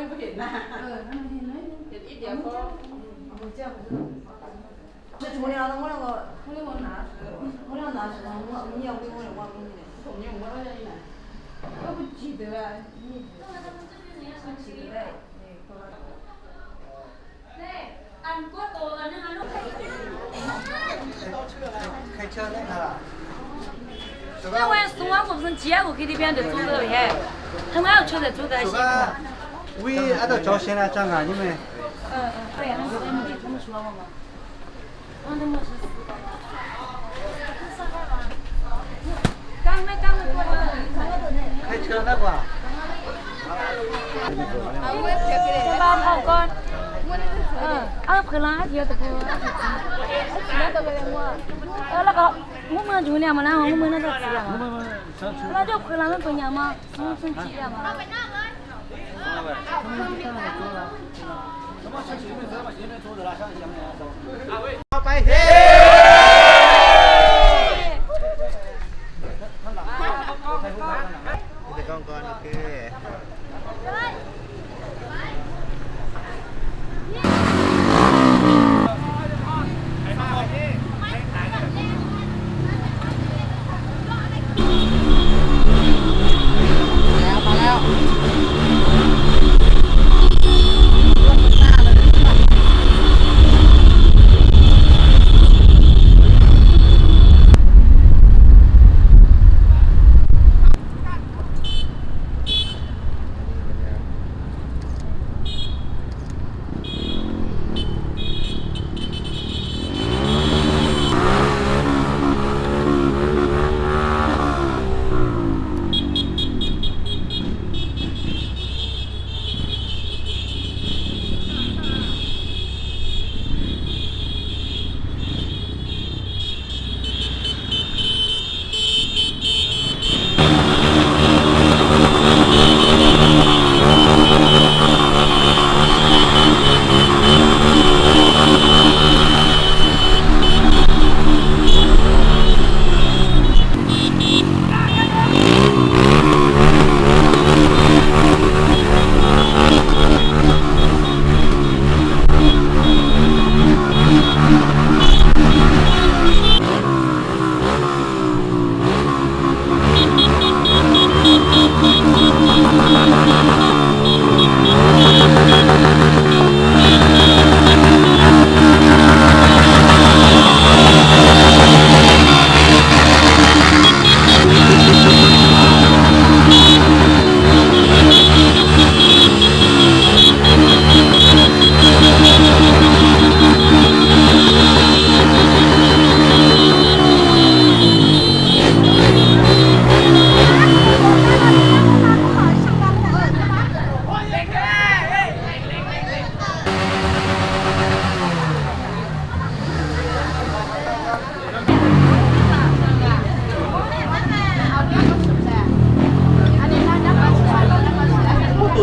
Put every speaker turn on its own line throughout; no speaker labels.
ไม่เห็นนะ
นั่นมันเห็นไหม
เห็นอีเดียวก็
เอามือเจ้าไปดู
那昨天我那个，我俩拿去，我你要给我的，我给你的。
ผมยังว่าอะไรนะ
ก็不记得啊你
不记得。
อันก็โตแล้วนะคะลูก
开车那个。
那晚送完我们接我给那边的走的呗，他们要车在走的西。
喂，俺都招新了，张啊，你们。
对呀，他们说我嘛，他们是刚过来。
开车那个。
这把跑ก่อนเพื่อนร้านเดียวแต่เพื่อนแล้วตัวเป็นว่าแล้วก็มุ้งมันอยู่เนี่ยมันนะมุ้งมันน่าจะเสียมาแล้วเจ้าเพื่อนร้านมันเป็นยังมาซึ่งจีอะมา
เอาไปเฮ้นี่จะกองก่อนโอเค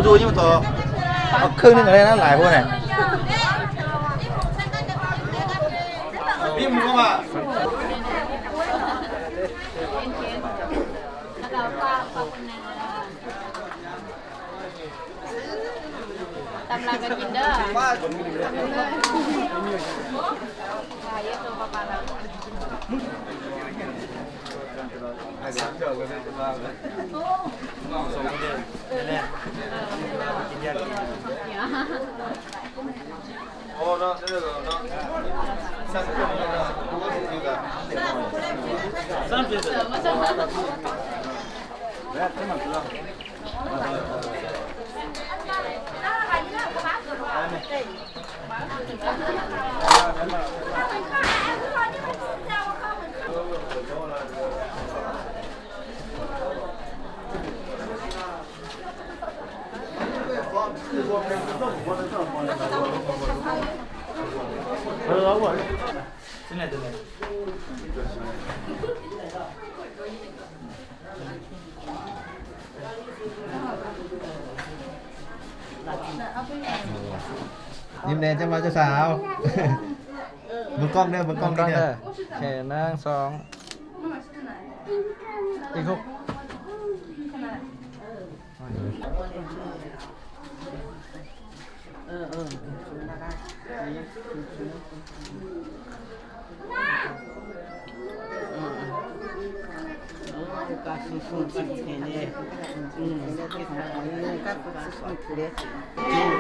ดูนี่มันตัวครึ่งนึงอะไรนะหลายพวกเนี่ยพี่มึงก็มา
ตำลังกันกินเด้อ
ว่า
เยอะตัวประมาณนั้น
ไอ้สามเจ้าก็ได้ตัวเลยสองเดือนเนี่ยกินยาโอ้เนาะ这个เนาะ三个如果是这个30来这么知道现在真的。ยิ้มแดงจะมาเจ้าสาวมึงกล้องเด้อมึงกล้องเด้อแค่นั่งสองอีกหก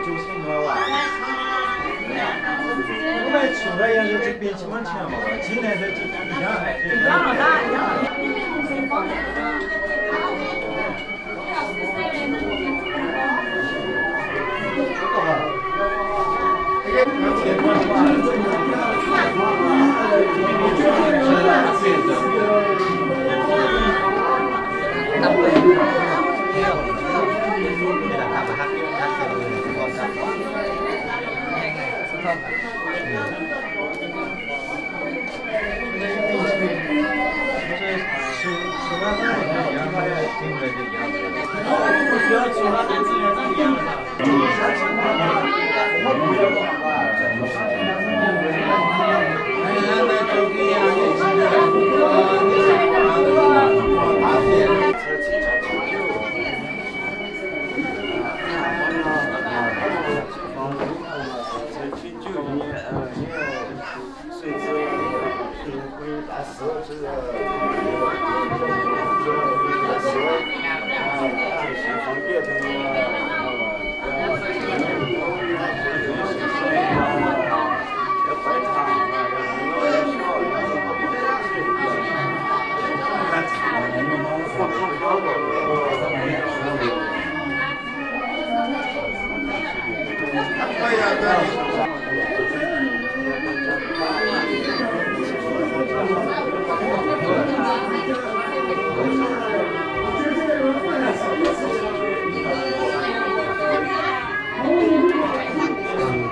就是我哇。我们出来也是这边起码钱嘛，今年是一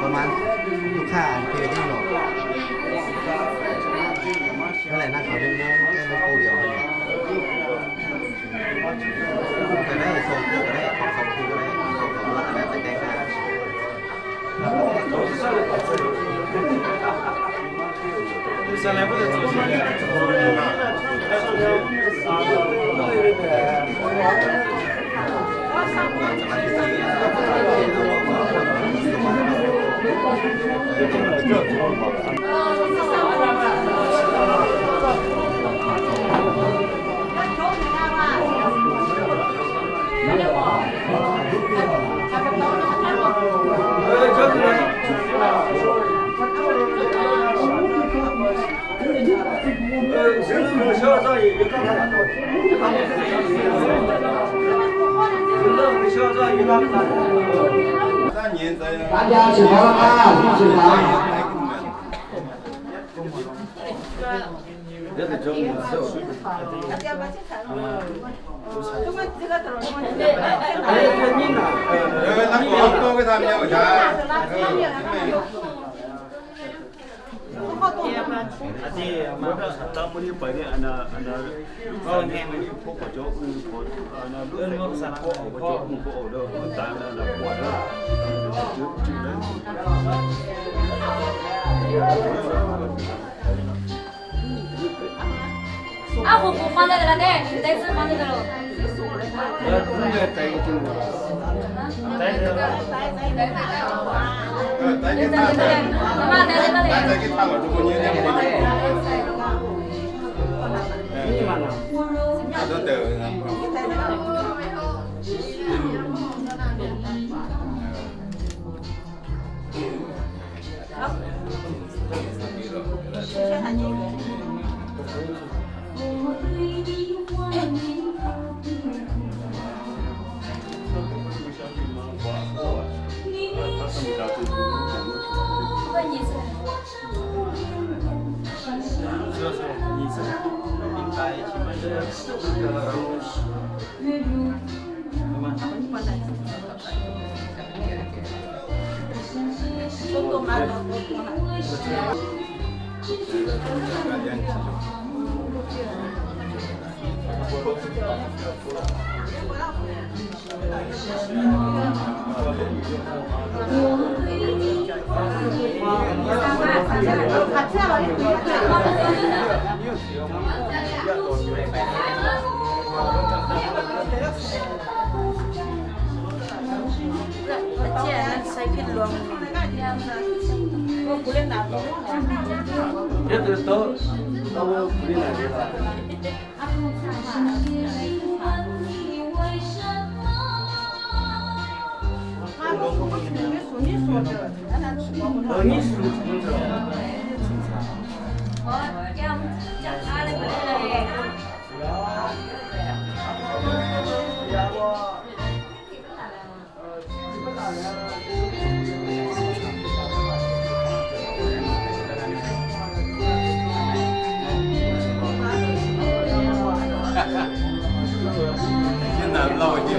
ประมาณลูกค้าเพจที่หรอกเมื่อไหร่นั่งเขาเล่นเล่นคู่เดียวแต่ได้ส่งคู่ก็ได้ของส่งคู่ก็ได้ของส่งรถอะไรไปแจ้งได้上来不得走起大家起床了吗？起床。
啊，火锅放在这了的，再次放在这了。
这都不离哪里了。你属什么？现在老一点。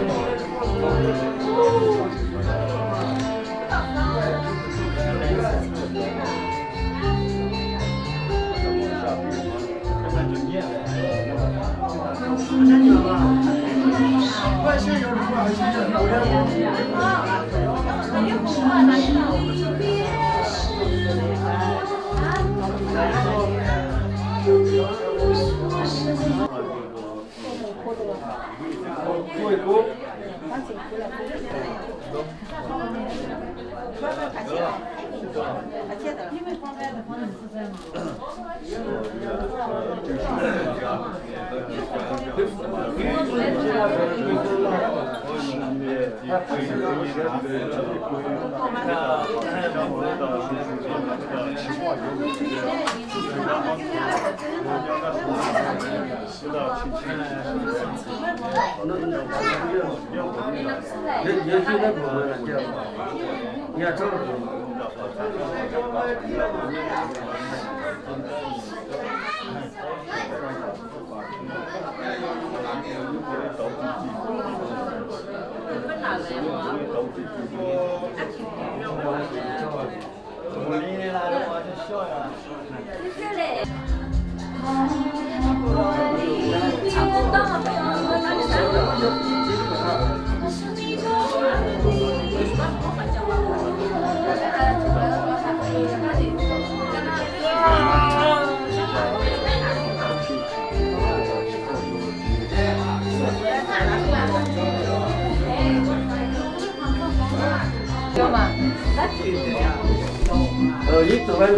你走来的。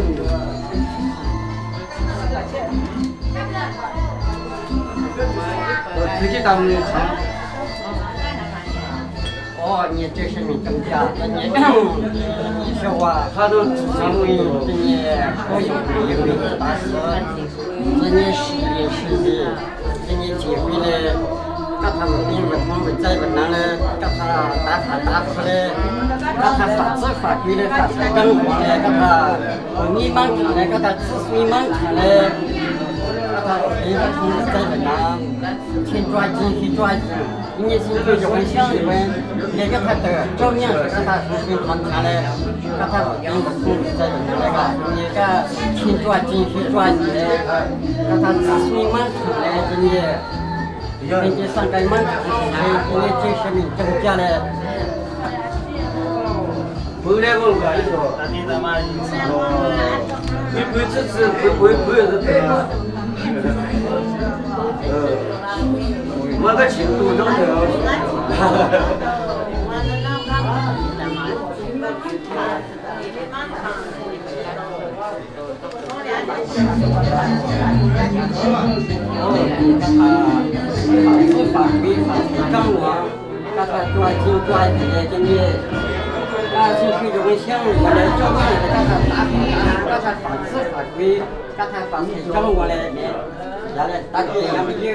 我自己当的车。哦，你这是你增加，你说话，他都成为你高兴的一个大师，你实力，你机会嘞，给他们领不同的在不能嘞，给他打破嘞，给他法治法规嘞，法治更换嘞，给他迷茫看嘞，给他知识迷茫看嘞，给他领不同的在不能，去抓紧去抓紧。你是对这问想一问，那个他的照面是给他重新谈谈嘞，给他领不同的在不能那个，你个去抓紧去抓紧嘞，给他知识迷茫看嘞，人家上街蛮看嘞，人家这些民增加嘞。不来我干的说，那你他妈不支持不是这个，我个情度都得。法规刚完，给他抓紧抓紧的，给你。进去就跟乡里来照面的，给他法治法规，给他法规掌握来，原来大家也没有。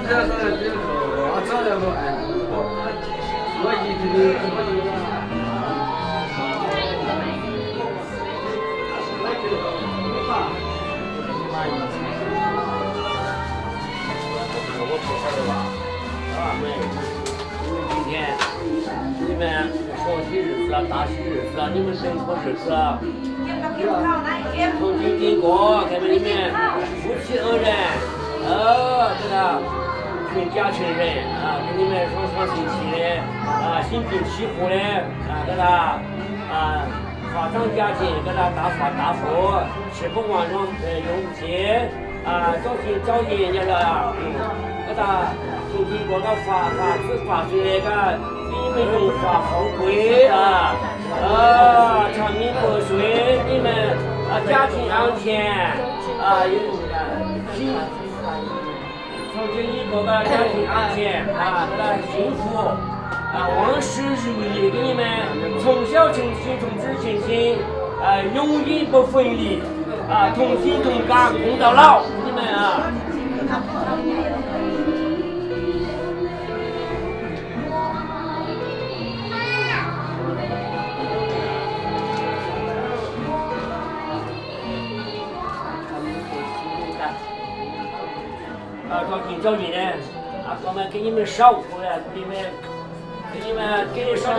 这个，我这两个。
们小喜日子啊、大喜日子啊，你们等过日子啊。从今经过，看到你们夫妻二人，这个全家全人啊，给你们双双喜气的啊，心平气和的啊，给他发展家庭，给他大发大富，吃喝玩乐用不尽啊，早进早赢家了，给他从今过个发水那个，给你们荣华富贵啊。长命百岁，你们家庭安全有从今以后的家庭安全给他幸福万事如意，给你们从小成亲，从子成亲永远不分离同心同感，共到老，你们早进早进的我们给你们烧过来，给你们烧。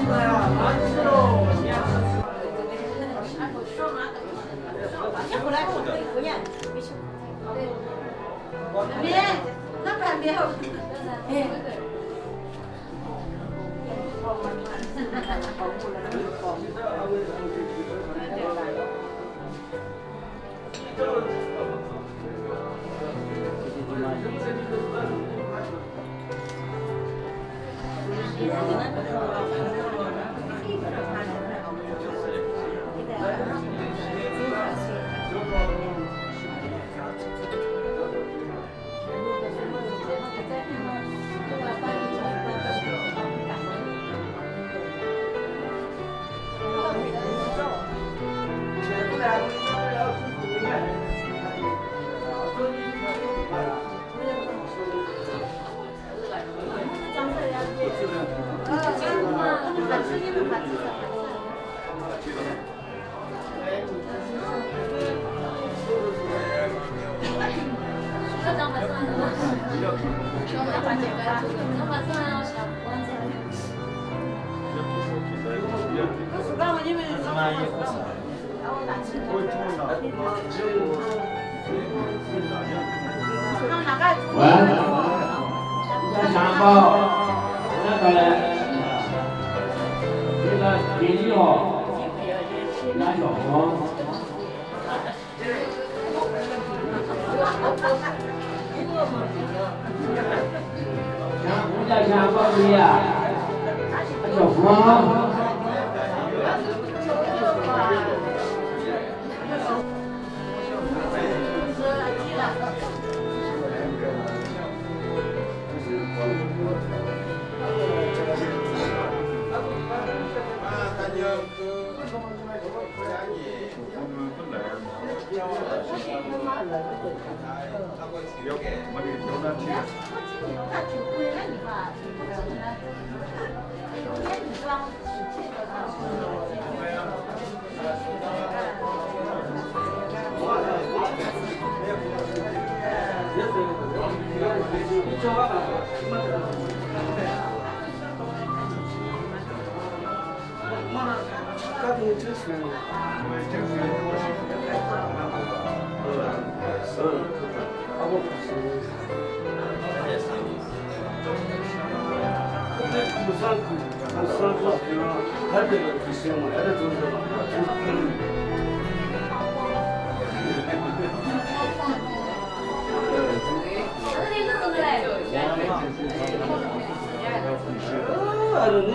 对啊。
장包，那个嘞，这个啤酒，拿小黄。我家香包子呀，小黄。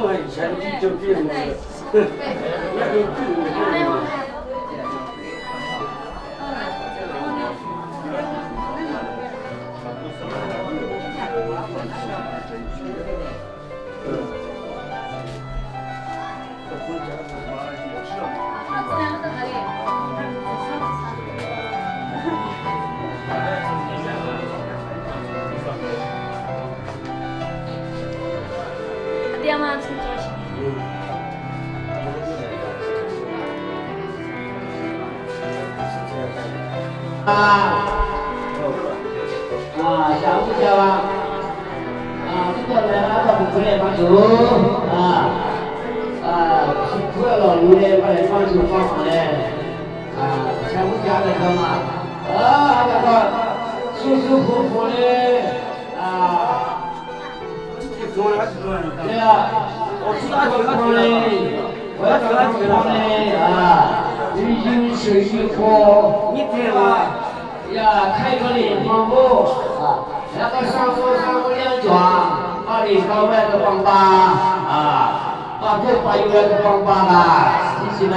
我以前就这样子，
爹妈挺高兴。
想不想啊？这个来了，我们回来帮手辛苦了老刘嘞，过来帮手帮忙嘞，想不想那个嘛？那个舒舒服服的对呀，我知道挺好的，我要找他挺好的旅行水域坡，你听吗？呀，开个联防部那个上坡两桩，2里高外的帮帮把这把有那个帮帮谢谢们。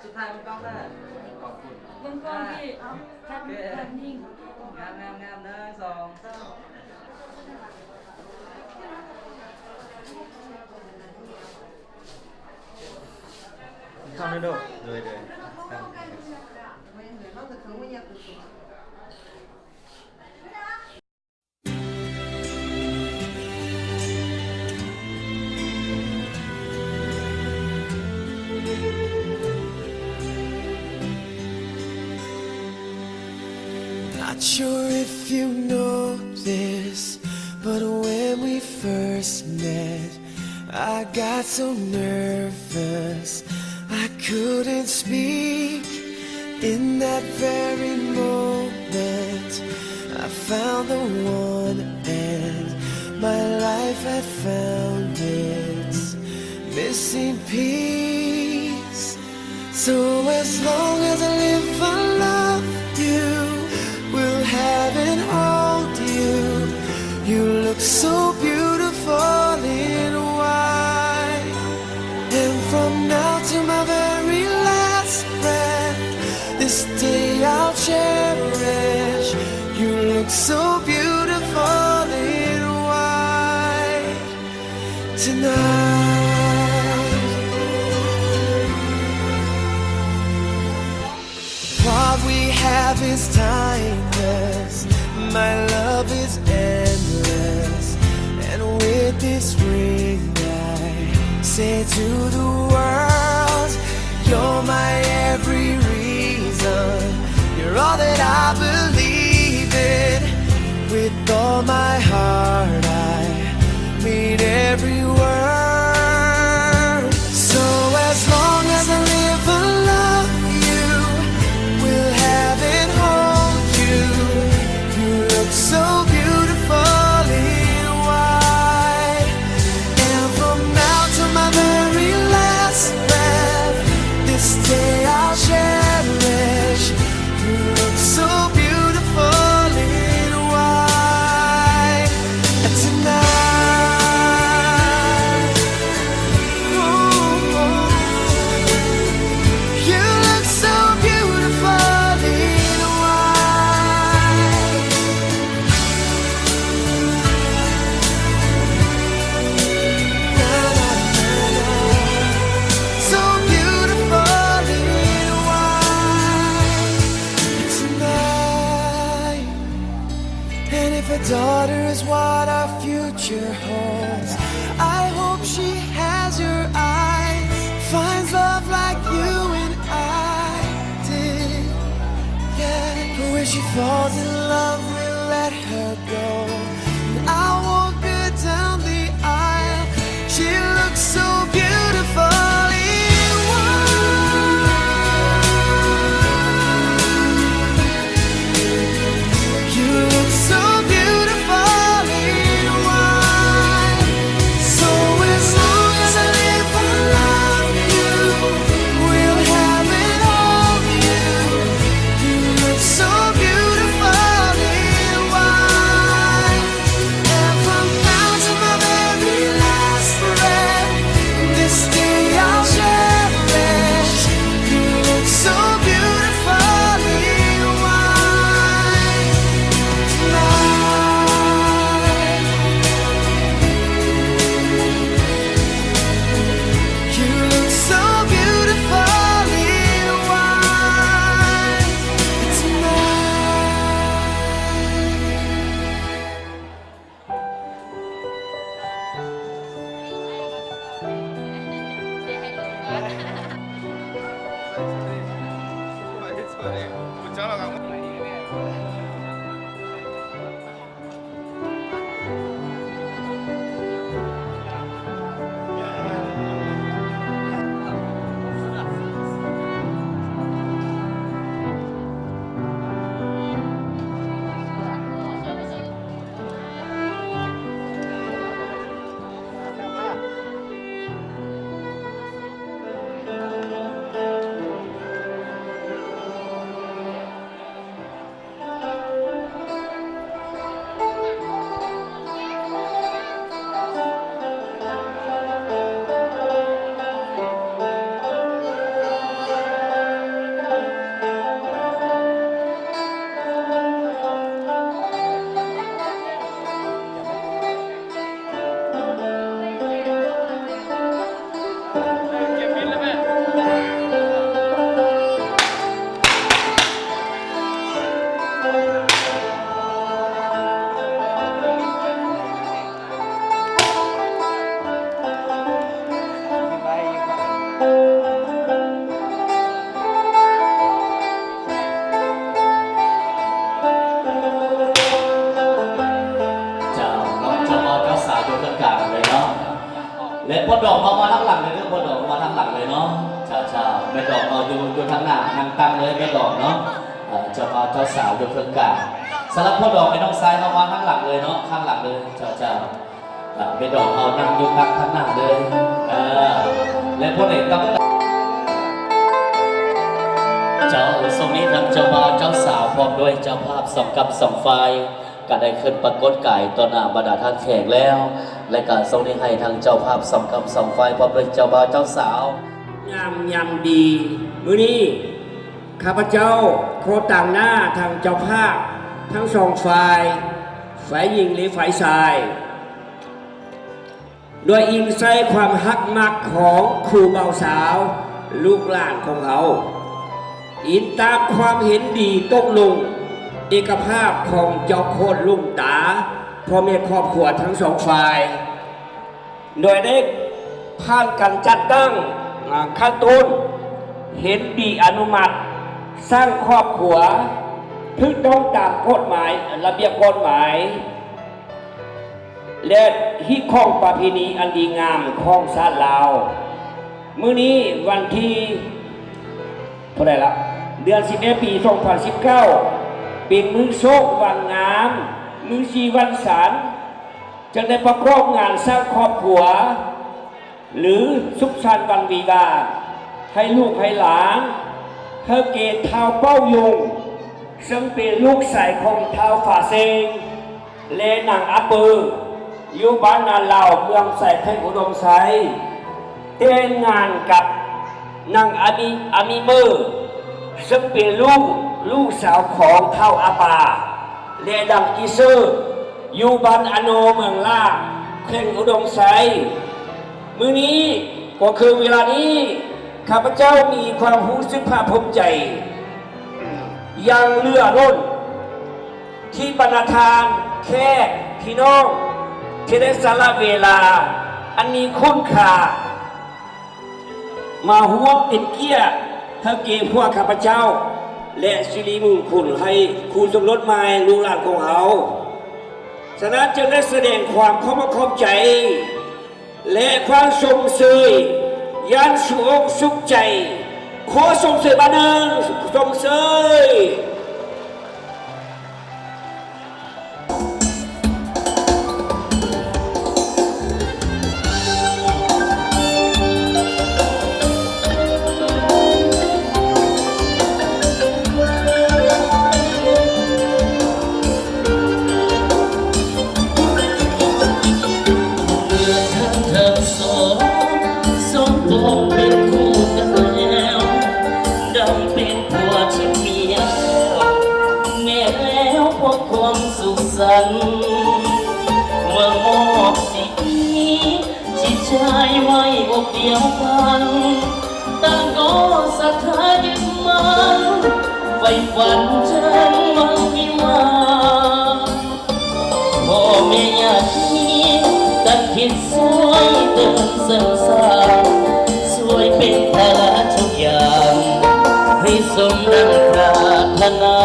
สุดท้ายมันต้องได้
Vâng con đi, cắt đi.
งาม1 2 3
Không đến đâu. Rồi. sure if you know this, but when we first met, I got so nervous I couldn't speak. In that very moment, I found the one, and my life had found its missing piece. So as long as I live, I love you, will have and hold you. You look so beautiful in white, and from now to my very last breath, this day I'll cherish. You look so beautiful in white tonight. What we have is timeless, my love is endless, and with this ring I say to the world, you're my every reason, you're all that I believe in. With all my heart I mean every word. So as long as I live, I love you, will have and hold you. You look so beautiful in white, and from now to my very last breath, this day I'll cherish. You look so beautiful in white tonight. Ooh, you look so beautiful in white. Na, na, na, na. So beautiful in white tonight. And if a daughter is what our future holds, I hope she has your eyes, finds love like you and I did. Yeah, but when she falls in love, we'll let her go, and I walk her down the aisle. She looks so beautiful in white. You look so beautiful in white. So as long as I live, I love you, will have and hold you. You look so beautiful in white, and from now to my very last breath, this day I'll cherish. You look so beautiful in white tonight. You look so beautiful in white tonight.
หลังเลยเนาะชาแม่ดอกเอาอยู่ทางหน้านั่งตั้งเลยแม่ดอกเนาะเจ้าบ่าวเจ้าสาวอยู่เพิ่งกลางสำหรับพ่อดอกไม่ต้องซ้ายเข้ามาข้างหลังเลยเนาะข้างหลังเลยเจ้าแม่ดอกเอานั่งอยู่ตั้งข้างหน้าเลยและพ่อเด็กต้องเจ้าทรงนี้ทำเจ้าบ่าวเจ้าสาวพร้อมด้วยเจ้าภาพ2 กับ 2 ไฟก็ได้ขึ้นปรากฏกายต่อหน้าบรรดาท่านแขกแล้วและการทรงนี้ให้ทางเจ้าภาพ2 กับ 2 ไฟพร้อมด้วยเจ้าบ่าวเจ้าสาวย
ำดีมื้อนี้ข้าพเจ้าโคต่างหน้าทางเจ้าภาพทั้ง2 ฝ่ายหญิงหรือฝ่ายชายโดยอิงใส่ความฮักมักของครูเบาสาวลูกหลานของเขาอินตามความเห็นดีตกลงเอกภาพของเจ้าโคตรลุงตาพ่อแม่ครอบครัวทั้ง2 ฝ่ายโดยได้ผ่านการจัดตั้งขั้นต้นเห็นดีอนุมัติสร้างครอบครัวถูกต้องตามกฎหมายระเบียบกฎหมายและฮิคองประเพณีอันดีงามของชาติลาวมื้อนี้วันที่เท่าไหร่ละเดือน11 ปี 2019เป็นมื้อโชควันงามมื้อชีวันสารจะได้ประกอบงานสร้างครอบครัวหรือสุขสันต์วันวิวาห์ให้ลูกให้หลานเฮเกตเท้าเป้ายงซึ่งเป็นลูกชายของเท้าฝาเซงและนางอัปเปอร์อยู่บ้านนาเหล่าเมืองใส่เพ่งอุดมไซแต่งงานกับนางอามีเมอร์ซึ่งเป็นลูกสาวของเท้าอาปาและดังอีเซอร์อยู่บ้านอโนเมืองล่าเพ่งอุดมไซมื้อนี้ก็คือเวลานี้ข้าพเจ้ามีความรู้สึกภาคภูมิใจยังเลื่อล้นที่บรรณาทานแค่พี่น้องที่ได้สละเวลาอันมีคุณค่ามาห่วงเป็นเกียรติให้เกียรติพวกข้าพเจ้าและสิริมงคลให้คุณสมรสใหม่ลูกหลานของเขาฉะนั้นจึงได้แสดงความเข้าใจและความสมเสยยันสุขสุขใจขอสมเสยบ้านเมืองสมเสย
เมื่อมอบสิ่งนี้จิตใจไว้อกเดียวกันต่างก็ศรัทธายึดมั่นไฟฝันจังมังวิวาพ่อแม่ญาติตั้งคิดสวยเดินเสริมสร้างสวยเป็นภาระทุกอย่างให้สมดังปรารถนา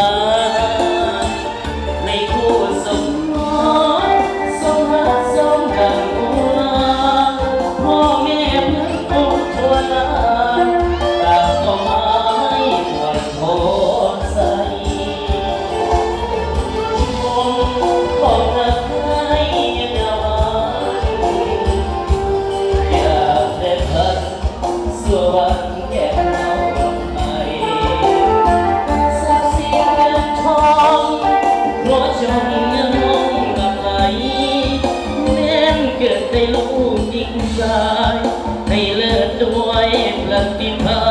ให้เลิศด้วยปฏิภา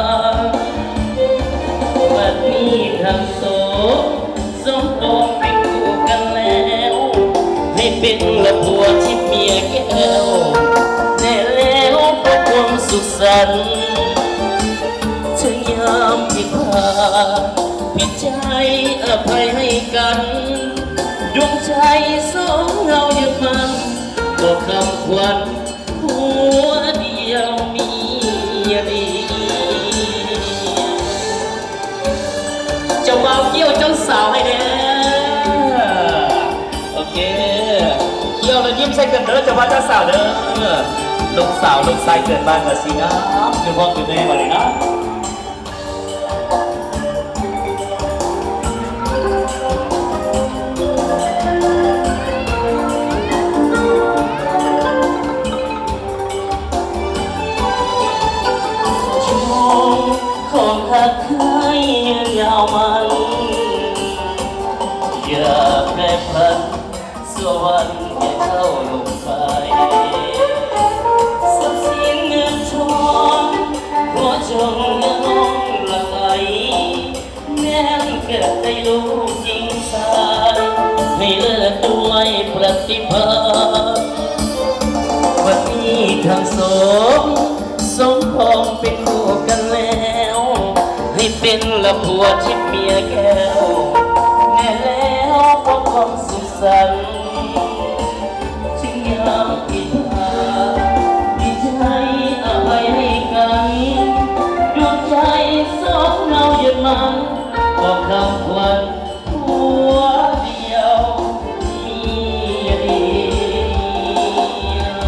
ณวันนี้ทั้งสองสมปองเป็นคู่กันแล้วให้เป็นละผัวที่เมียแก้วแน่แล้วเพราะความสุขสันต์ถึงยามที่ผ่านผิดใจอภัยให้กันดวงใจสองเรายึดมันก็คำควันหัวเดียวมีดีเจ้าบ่าวเกี่ยวเจ้าสาวให้แน่โอเคเกี่ยวแล้วยิ้มใส่กันเด้อเจ้าบ่าวเจ้าสาวเด้อ ลูกสาวลูกชายเกิดมากับสีน้ำคือพ่อคือแม่มาเลยนะของหักให้ยืนยาวมันอย่าแปรผันสวรรค์แก่เข้าลงไปทรัพย์สินเงินทองขอจงอย่าลงไหลแม้เกิดได้ลูกจริงสายให้เลิศด้วยปฏิภาณวันนี้ทั้งสองสมพงเป็นคู่กันแล้วให้เป็นละผัวชิดเมียแก้วแน่แล้วพบความสุขสันต์จึงอยากปิดตาดีใจอภัยให้กันดวงใจสองเรายึดมันบอกคำวันผัวเดียวเมียเดียว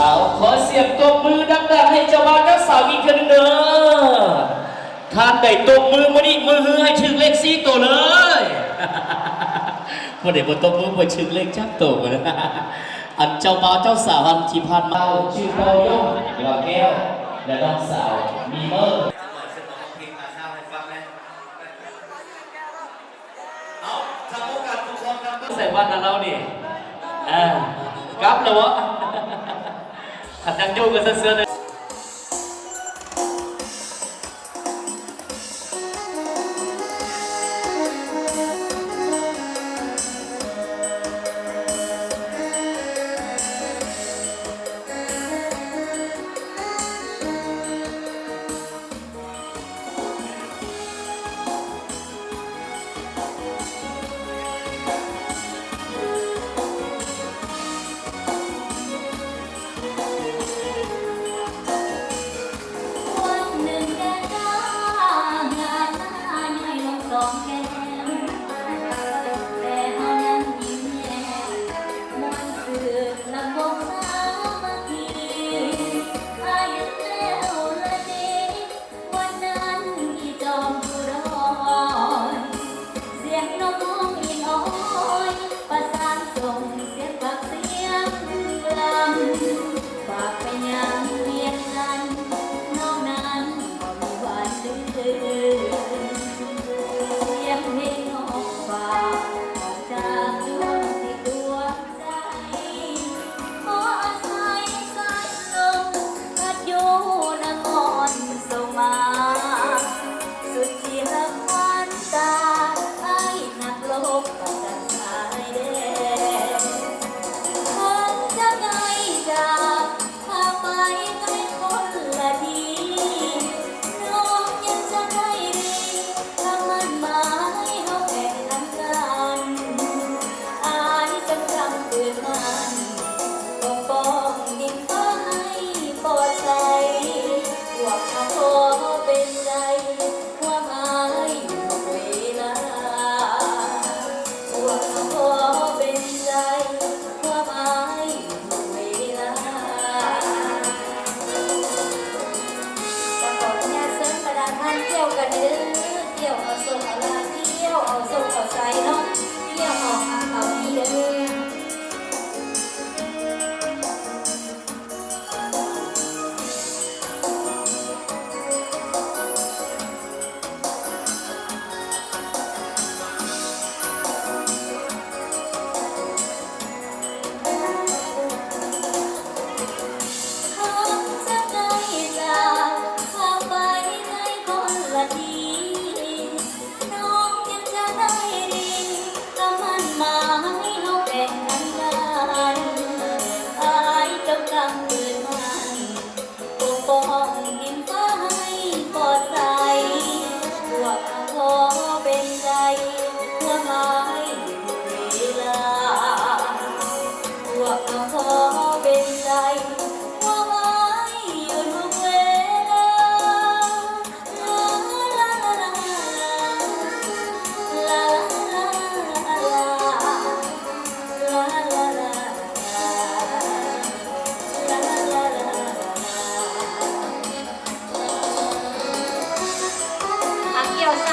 เอาขอเสียงตบมือดังๆให้เจ้าบ่าวเจ้าสาวอีกคนหนึ่งเด้อท่านได้ตบมือมานี่มือฮือให้ถึงเลข4ตัวเลยพอได้บนตบมือไปถึงเลขจักตัวเลยอันเจ้าบ่าวเจ้าสาวอันที่ผ่านมาชื่อเราย่งหล่อแก้วและน้องสาวมีเมอร์เอาทำโอกาสทุกคนครับใส่บ้านนั้นเรานี่กลับแล้ววะขัดยังอยู่กันเสื้อเลยท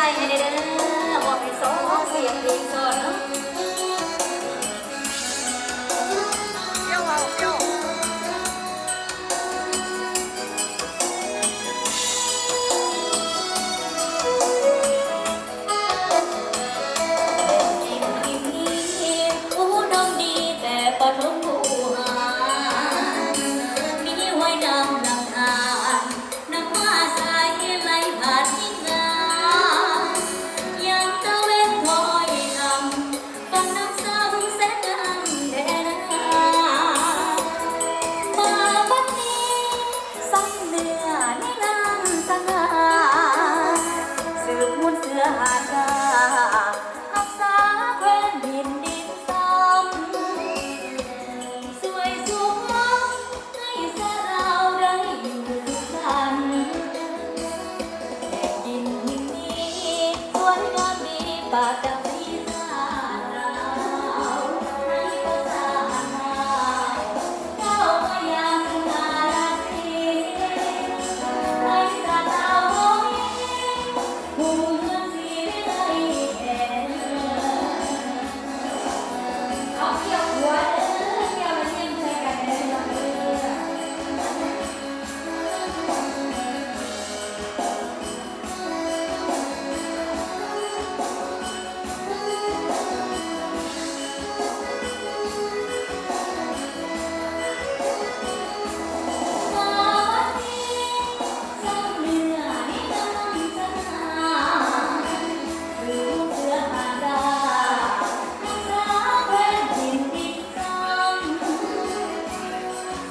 ายให้ได้เด้อบอกให้สองเสียงดีสอนเนาะ ผู้ดองดีแต่ปฐมผู้หารมีไว้นำลำธารน้ำมาสายไหลผ่านทิ้งนายังตะเวนคอยนำฟังน้ำซ้ำแสนงามแดนมาบัดนี้ซ้ำเนื้อในน้ำสง่าสืบมุนเสือหาดารักษาแคว้นดินดินซ้ำสวยสวงให้สะเราได้อยู่ทุกท่านแผ่นดินนี้สวยงามดีป่าดำที่สาเราให้ภาษาหนาวเจ้าพยามสุนาราตรีให้สะเราผู้เมืองสีวิไลแห่งเอาเกี่ยวหัวเด้อเกี่ยวมันยังใส่กันได้เนาะเด้อมาวันนี้ซ้ำเนื้อให้น้ำสง่าดูเสื้อหาดารักษาแคว้นดินดินซ้ำ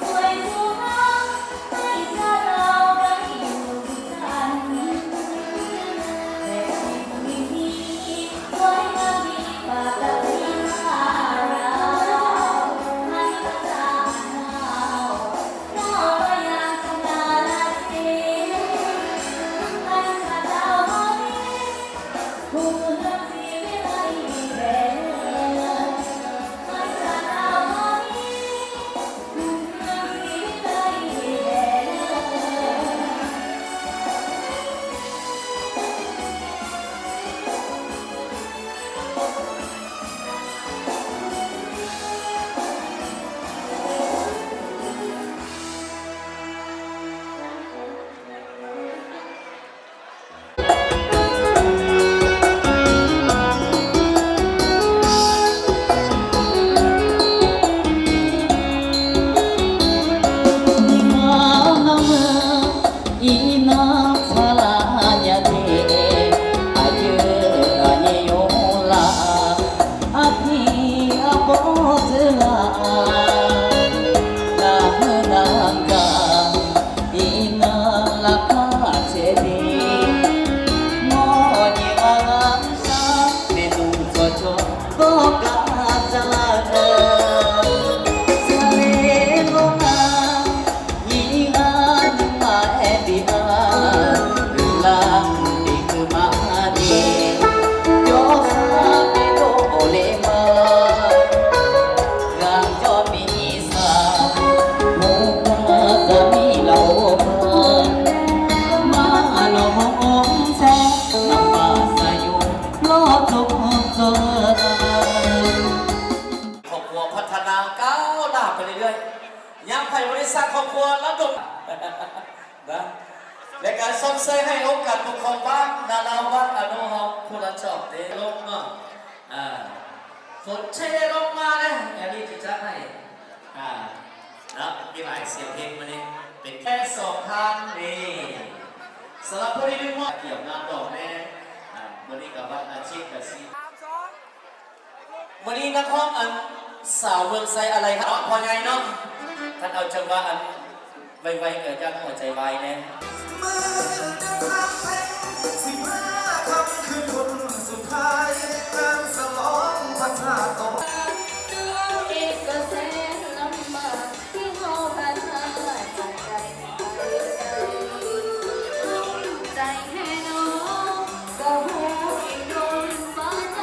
สวยสวงให้สะเราได้อยู่ทุกท่านแผ่นดินนี้สวยงามดีป่าดำที่สาเราให้ภาษาหนาวเจ้าพยามสุนาราตรีให้สะเราผู้เมืองสีวิไลแห่งให้สะเราผู้เมืองสีวิไลแห่ง
ครอบครัวพัฒนาก้าวหน้าไปเรื่อยๆยังไผ่บริษัทครอบครัวระดม นะในการซ่อมเซให้โอกาสปกครองบ้านนานาวัดอนุฮอกผู้รับชอบเตลงเนาะฝนเทลงมาเลยอย่างนี้จะให้แล้วมีหลายเสียงเพลงมาเนี่ยเป็นแค่สองทางนี่สำหรับผู้ที่ดูว่าเกี่ยวงานดอกแม่วันนี้กับวัดอาชีพกับซีวันนี้นักร้องอันสาวเมืองไซอะไรครับพอไงเนาะท่านเอาจังหวะอันไวๆเกิดจากหัวใจวายแน่
มือเดินทางเพลง15 ค่ำคืนวันสุดท้ายงานฉลองพระธาตุ
ตัวเองก็แสนลำบากที่เขาผ่านมาจากใจใจแค่น้องก็หัวอีกโดนฟ้าใจ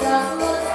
จากรถไฟ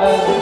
我。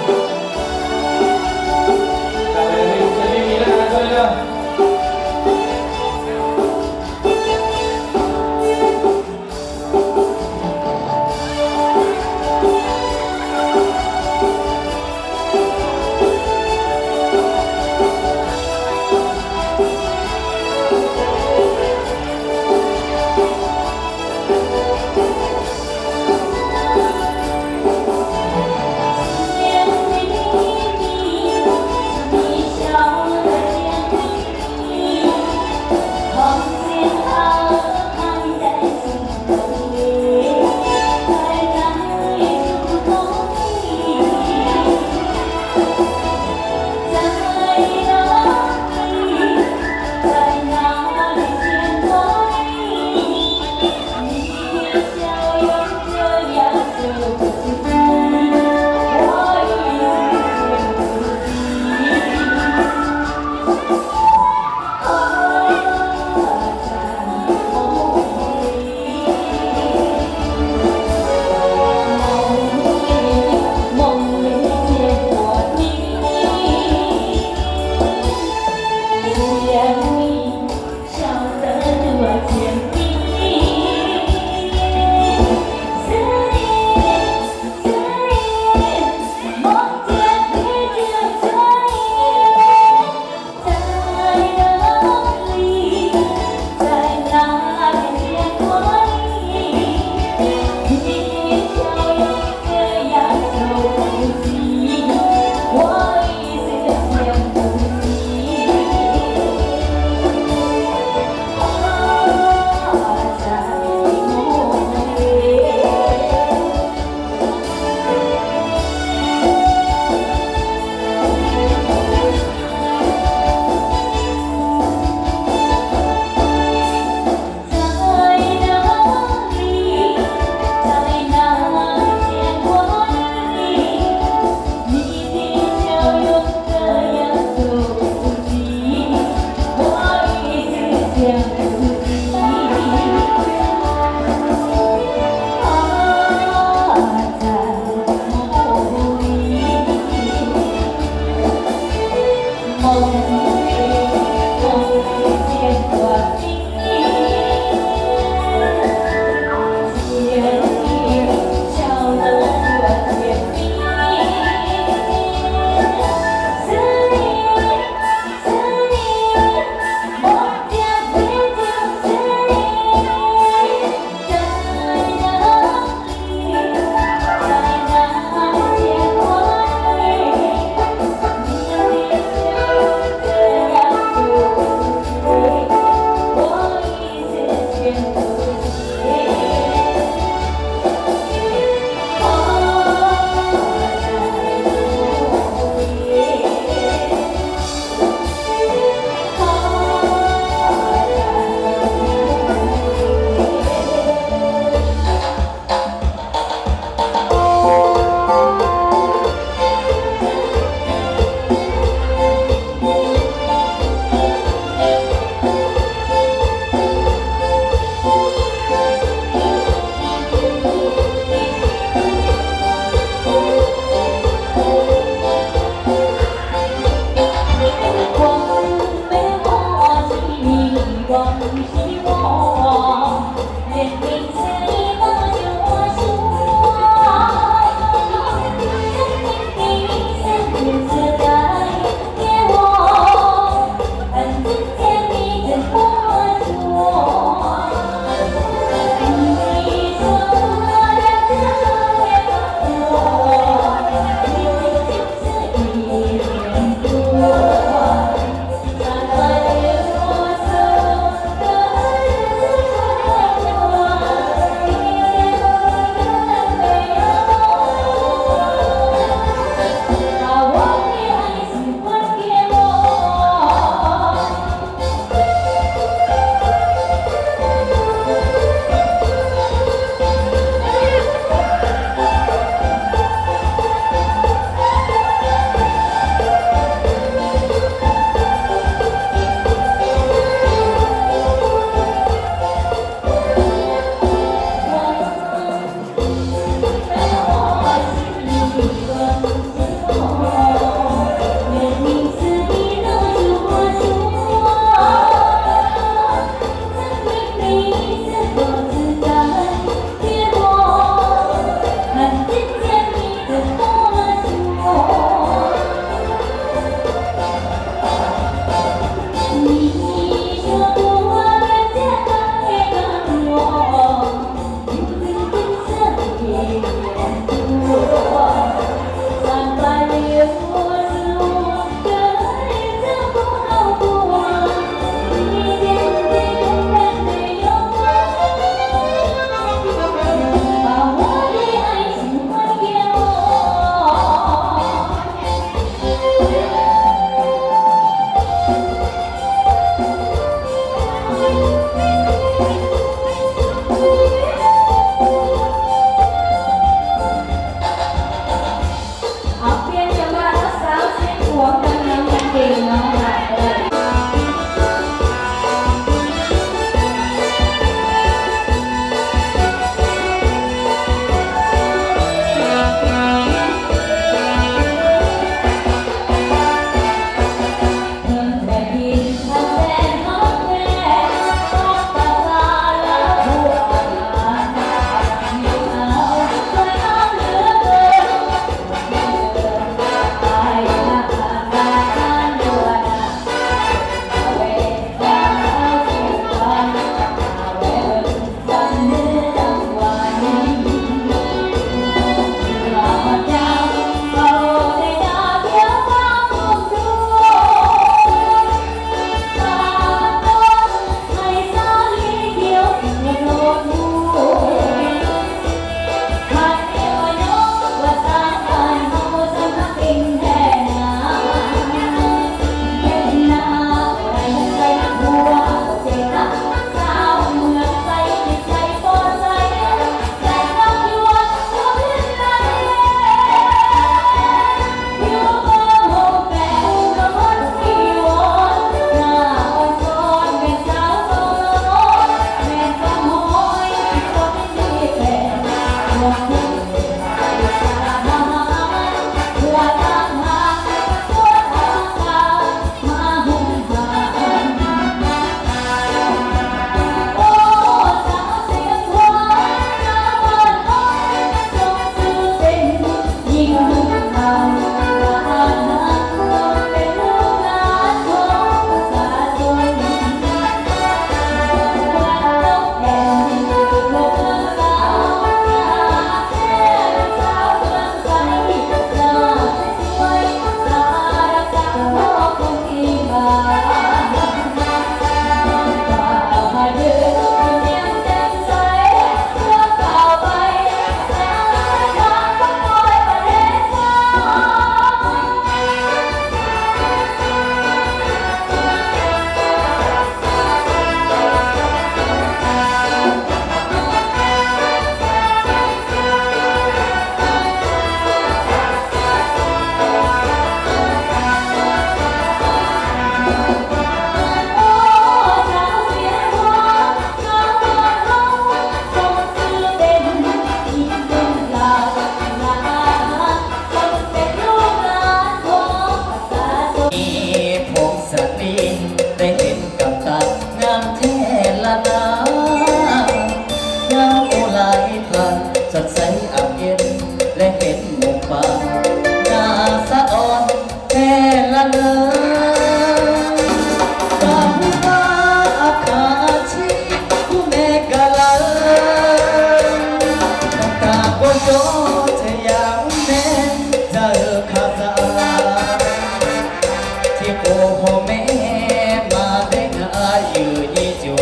จู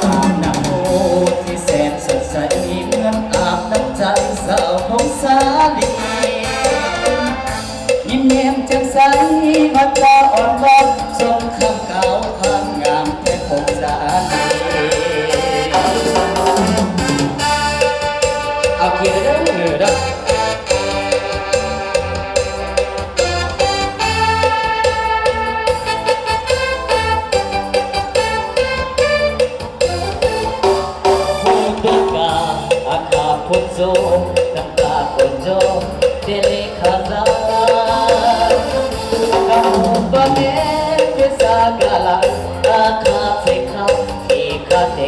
ตามน้ำโมที่แสนสดใสเหมือนอาบน้ำใจสาวของสาลียิ้มแย้มแจ่มใสวัดตาอ่อนก้อนทรงคำเก่าความงามแท้ของสาลีเอาเกียร์เด้อเด้อคนโจน้ำตาคนโจเดลิคาซากาบะเนเกซากาลาอาคาเฟคาอีคาเด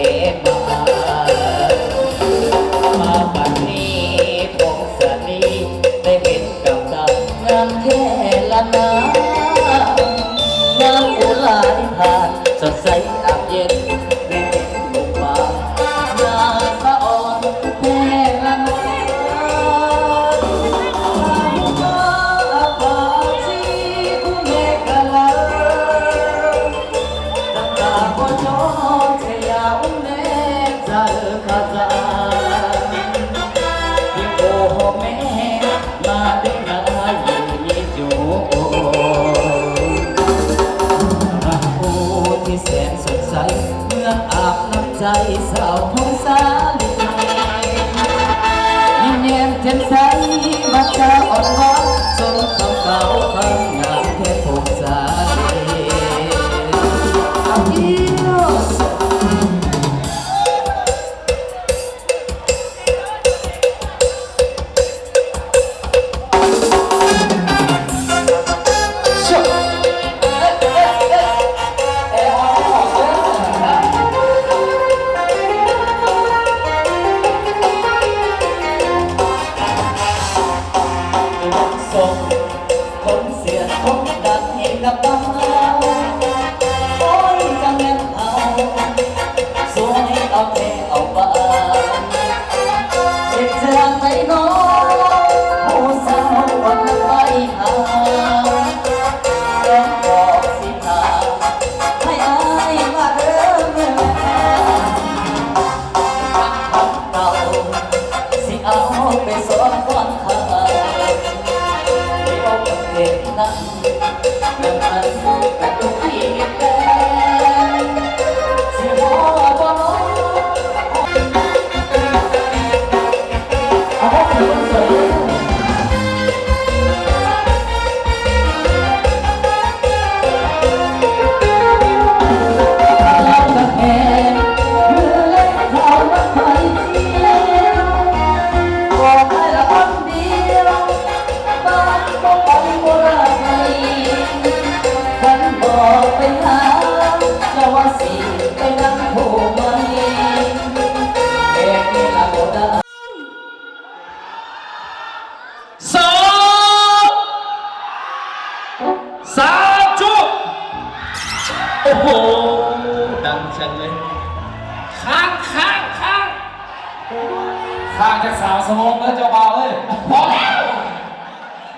มาปันนี้พงสนีได้เห็นกับตางามแค่ละนางามอุลายผ่านสดใสอาบเย็นแม่เห็นบุกมาหน้าสะอ่อนแม่ละนที่แสนสดใสเมื่ออาบน้ำใจสาวของสาลียิ้มแย้มแจ่มใสบัดเจ้าอ่อนหวานสมคำเก่าความงามแท้ของสาลีอาดิโนสคนเสียคนดักให้กับเบาโอ้ยจังเล่นเอาสวยเอาแท้เอาบ้านเด็กเธอใจน้องผู้สาววันไปหาร้องบอกสิทาให้อายมาเด้อแม่พักเก่าสิเอาไปสอนก่อนข้าเด็กนั้นยังอันแต่ตัวพี่แดงสิหัวบ่น้องเอาพวกเธอสวยเราจะแค่เมื่อเล็กเขาไม่เคยเที่ยวบอกให้ละคนเดียวบ้านก็ไปโบราณฉันบอกไปหาเจ้าว่าสิไปนั่งผู้ไม่เอกนี่ละโบราณสาธุโอ้โหดังจังเลยข้าง
จากสาวสมองแล้วเจ้าบ่าวเอ้ยพอแล้ว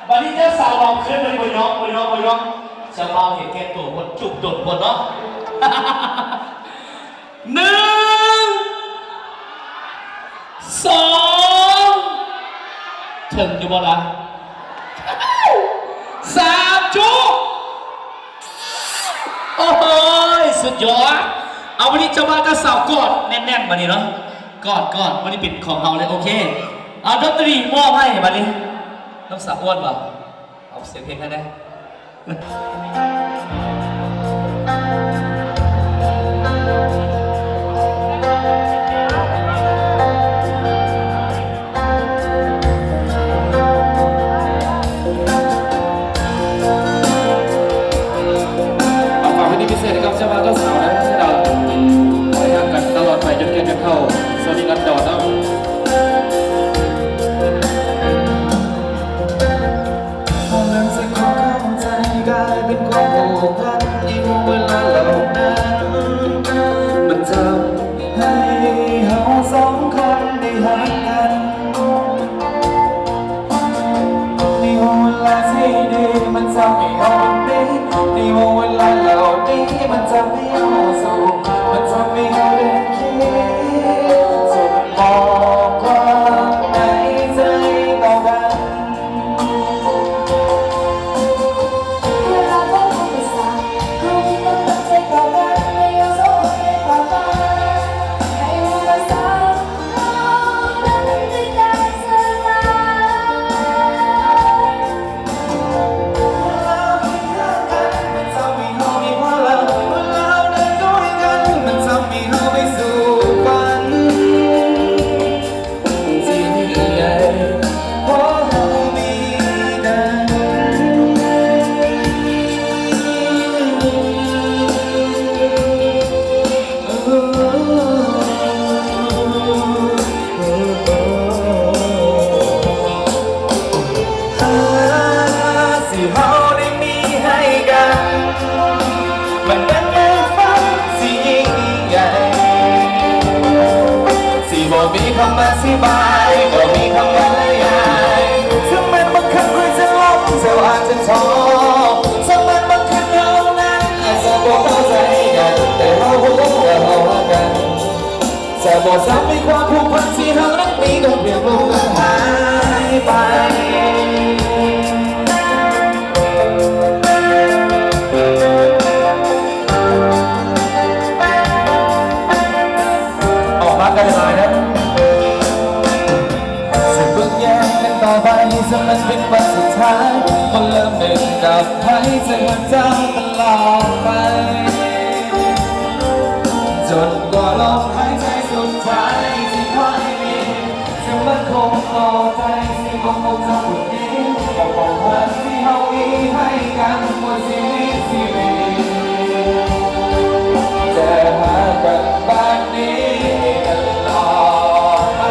วันนี้เจ้าสาวลองขึ้นไปบนยกเจ้าบ่าวเห็นแก่ตัวบนจุกโดดบนเนาะ1 2ถึงอยู่บ่ล่ะ3จุกโอ้โหสุดยอดเอาวันนี้เจ้าบ่าวเจ้าสาวกอดแน่นๆวันนี้เนาะกอดวันนี้ปิดของเราเลยโอเคเอาดนตรีมอบให้วันนี้ต้องสาวอ้วนป่ะเอาเสียงเพลงให้ได้เอาฝากไว้ที่พิเศษนะครับเจ้าบ่าวเจ้าสาวนะให้เราไว้ห่างกันตลอดไปจนเกณฑ์กันเข้าสวัสดีกันต่อนะ
พอเริ่มสักคนเข้าใจกลายเป็นความผูกพัน มันทำให้เราสู้มันทำให้เราเดินคิดจะบอกความในใจต่อกัน มีคำอธิบายก็มีคำบรรยายถ้ามันบังคับคุยจะลบเซลอาจจะท้อถ้ามันบังคับเรานั้นอาจจะบอกเข้าใจกันแต่เรารู้ว่าเรารักกันจะบอกซ้ำในความผูกพันที่เรานั้นมีต้องเปลี่ยนลงหายไปออกมากันเลยนะต่อไปจะมันเป็นวันสุดท้ายมันเริ่มเป็นกับใครจะจำตลอดไปจนกว่าลมหายใจสุดท้ายที่คอยมีจะมันคงต่อใจสิ่งของคงจะหมดนี้กับความหวังที่เรามีให้กันหมดชีวิตชีวิตจะหากันแบบนี้ตลอดไป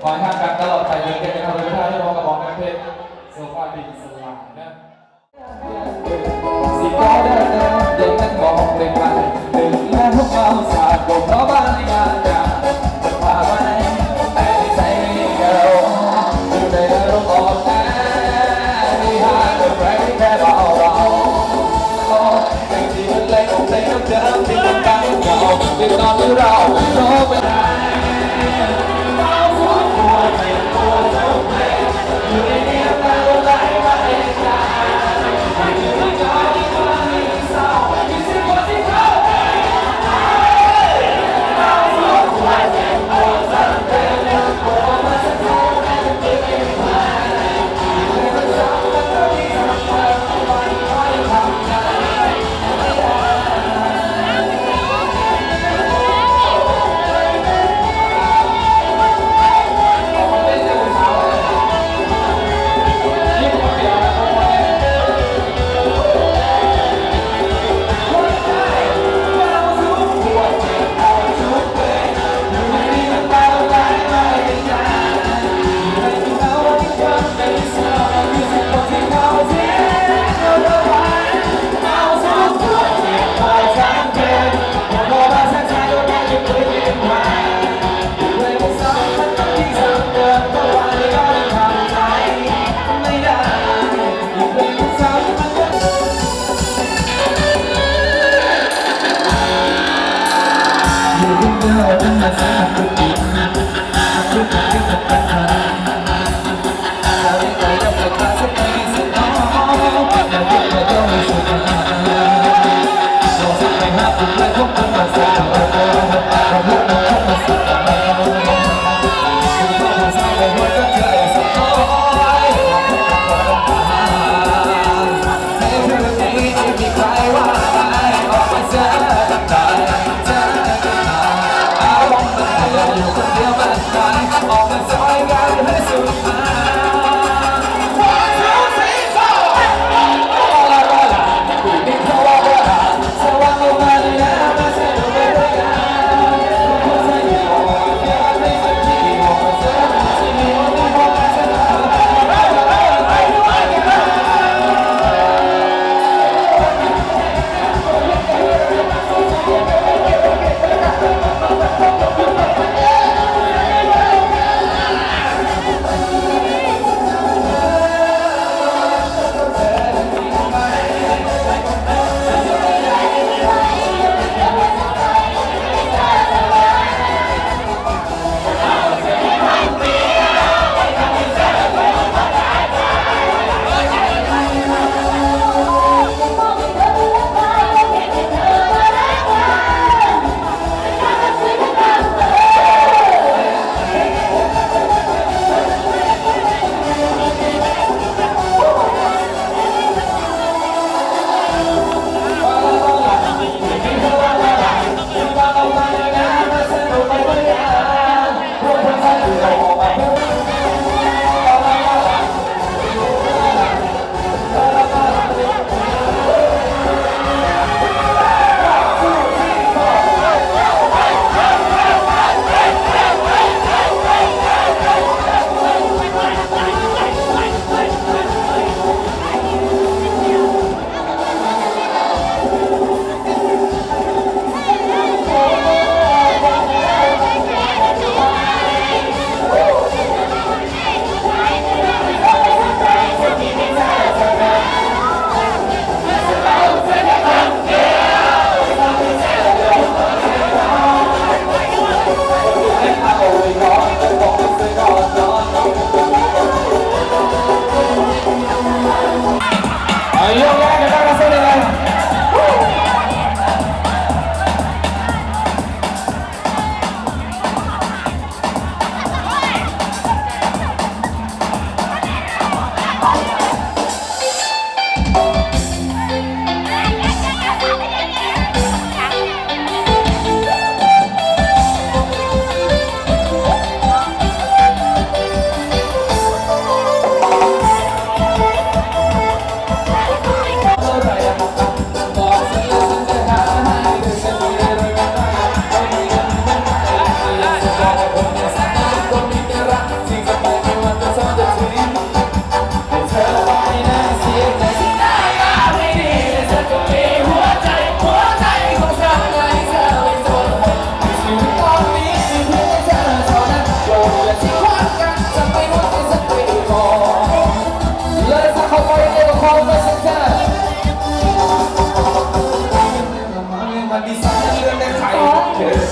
ขอให้ท่านกันตลอดไปเลยกันนะครับทุกท่านที่มองกระบอกกันเพชรโซฟาดินสลานะสิก็ได้เดินเด็กนั้นมองไปไกลถึงแล้วพวกเราสาดลมเพราะบ้านงานการพาไปแต่ใจเราอยู่ในอารมณ์อ่อนแอที่หาเรื่องแรงที่แค่เบาเราเพลงที่มันเล่นของเพลงเดิมที่มันดังเก่าที่ตอนที่เราโน้มไปออกมาซอยกัน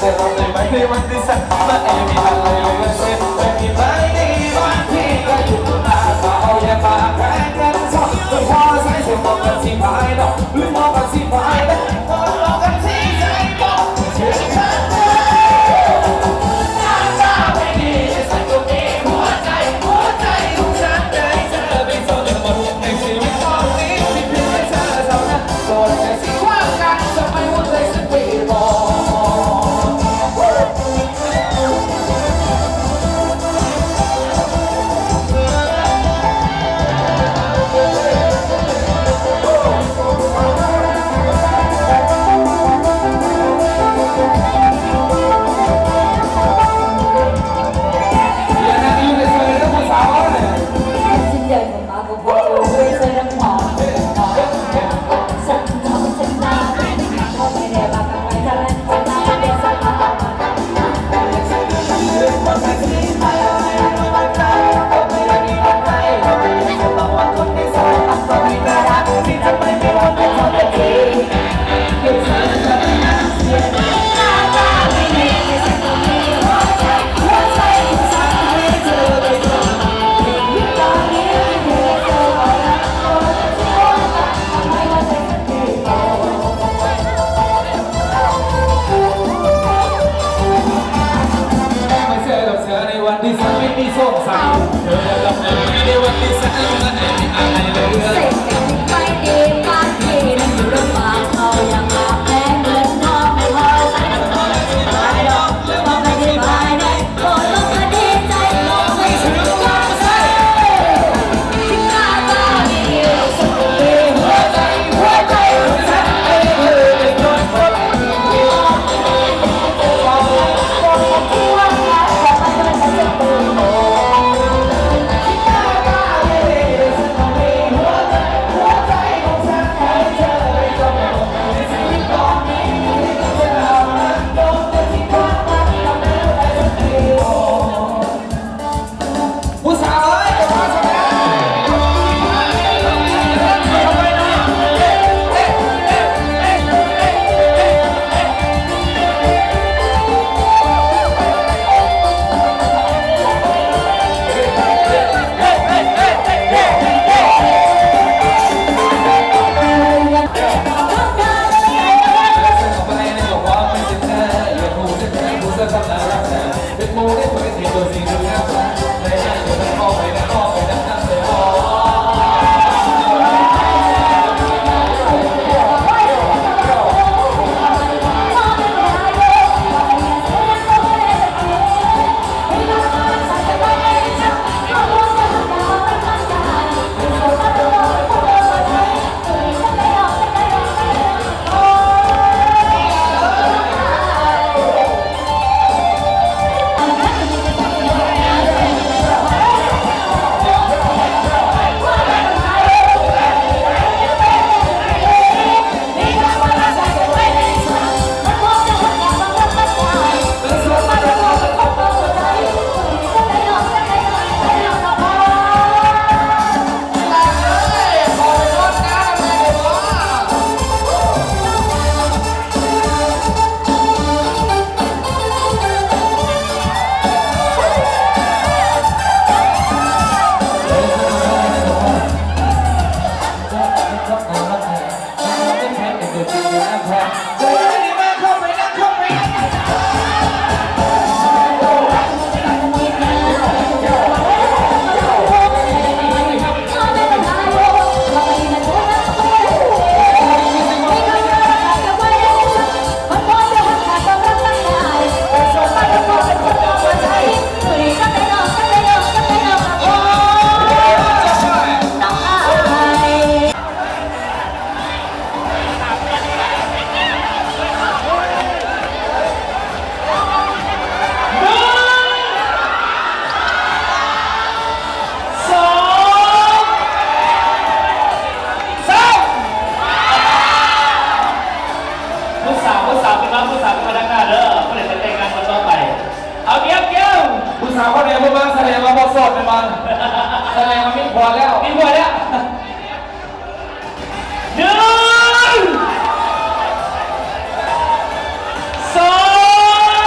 แต่เราได้ไหมในวันที่สักมาเอมีอะไรเลยเสร็จไม่มีไหมในวันที่ก็อยู่ตรงหน้าเสาอย่ามาแข่งกันสองโดยพอใช้เสียงบอกกันสิพายดอกหรือมองกันสิพายได้พอลองกันสิใจบอกเชื่อฉันหน้าตาไม่ดีฉันก็มีหัวใจของฉันได้เธอเป็นโซนหมดในชีวิตตอนนี้ที่เพียงแค่เธอเท่านั้นโดนแค่สิ่งว่ากันจะไม่หัวใจสักปีบอก
ฉันเดินมาก็พอจะรู้เธอน้ำหอมฉันทำฉันได้เขาไม่ได้มากับใครทั้งนั้นฉันมาเป็นสักพัก
ไม่เจอกับเธอในวันที่ฉันไม่มีส้มใส่เธอกับเธอในวันที่ฉันไม่มีอะไรเลย
เสร็จกันไปดีมากที่นั่นอยู่ระหว่างเขายังอาบแพ้เงินทองไม่พอใช้ก็ไม่ได้ดอกพอไม่ได้บายได้โอ้ลงมาดีใจลงไม่ถึงความใส่ที่หน้าตาไม่ดีสุดที่หัวใจของฉันเองเลยโดนคนที่มองไม่ดีบอกที่ว่ารักแต่มันก็จะเป็นตัวโง่ที่หน้าตาไม่ดีสุดที่หัวใจของฉันให้เธอได้จบในสิ่งตอนนี้เธอโดนแต่ที่ความรักทำให้เราได้สักที
ผู้สาวเอ้ยจะมาทำไมเป็นโมได้เผยเห็นตัวสิ่งที่น่าสนใจในนั้นอยู่ทั้งพ่อไปทั้งพ่อไปทั้งนั่งเลยพ่อ สาวคนเดียวพวกมันแสดงว่าพอสดเป็นมันแสดงว่ามีผัวแล้วมีผัวแล้วหนึ่งสอง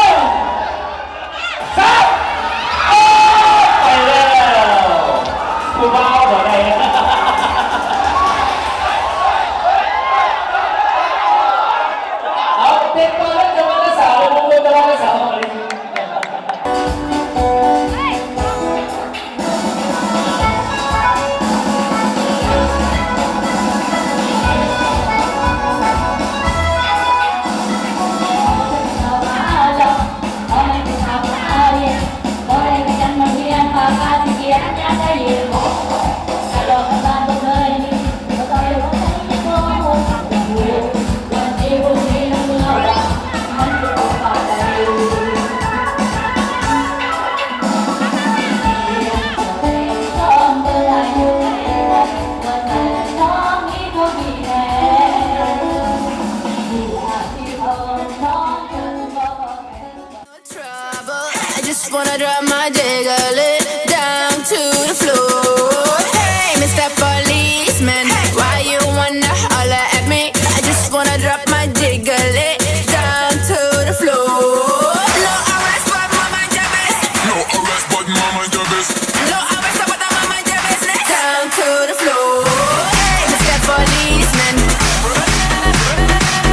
No, I will stop, but I'ma mind your business. Down to the floor. Hey, Mr. Policeman.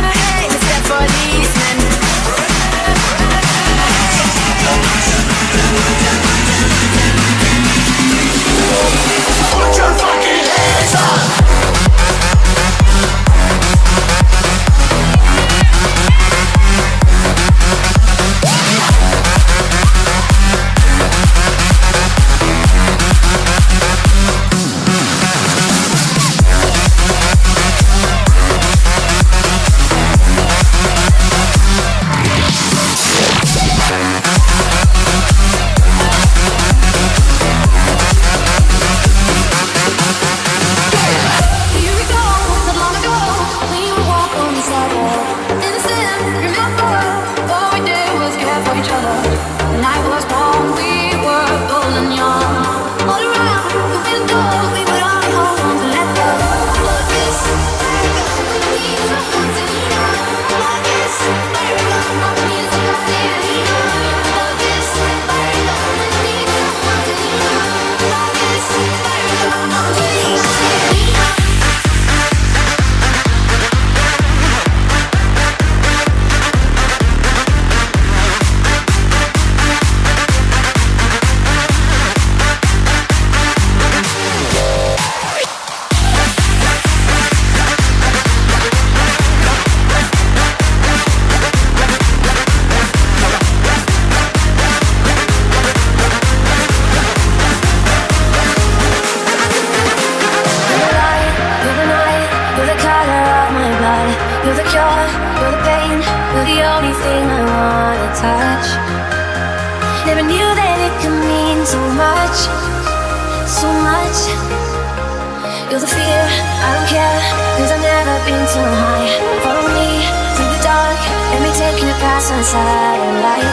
Hey, Mr. Policeman. Put your fucking hands up. Here we go, not long ago, we would walk on the sidewalk. Innocent, remember, all we did was care for each other. The night was warm, we were bold and young. All around the window, we would only hold on to let go. All of this, we need someone to know. All of this, where we go, all the music I feel. All of this, where we go, we need someone to know. All of this, where we go, all the music I feel. You're the night, you're the color of my blood. You're the cure, you're the pain. You're the only thing I wanna touch. Never knew that it could mean so much, so much. You're the fear, I don't care, cause I've never been so high. Follow me through the dark, let me take you past my satellite.